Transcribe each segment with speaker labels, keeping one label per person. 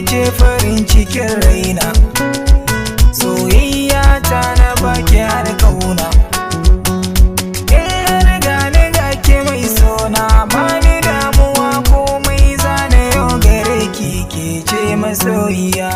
Speaker 1: ce farin cikin raina, soyayya ta na baki har kauna. In har gane ga ke mai sona, ba ni damuwa komai zane yau gare ki, ke ce masoyiya.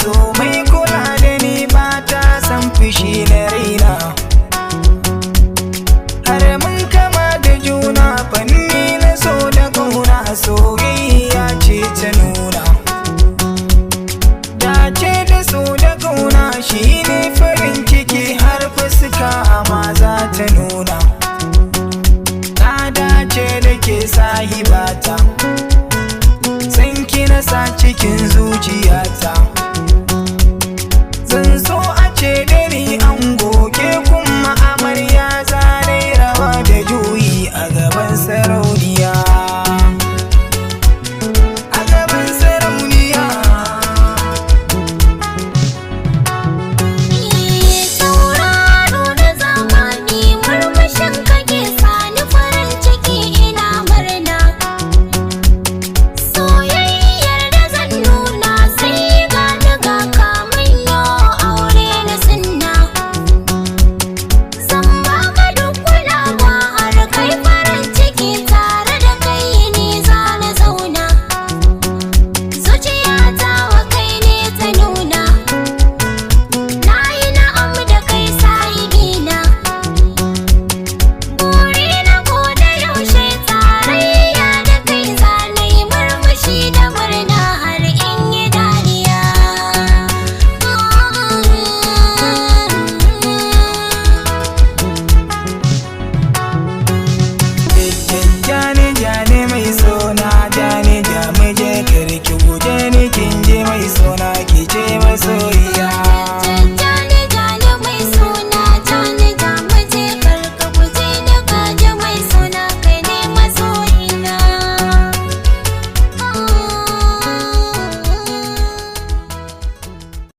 Speaker 1: So mai kula da ni ba ta san fushi na raina, har mun kama da juna fanni na so da kauna, soyayya ce ta nuna. Dace da so da kauna shine farin ciki har fuska ma za ta nuna. Na dace da ke sahibata, san ki na sa cikin zuciyata.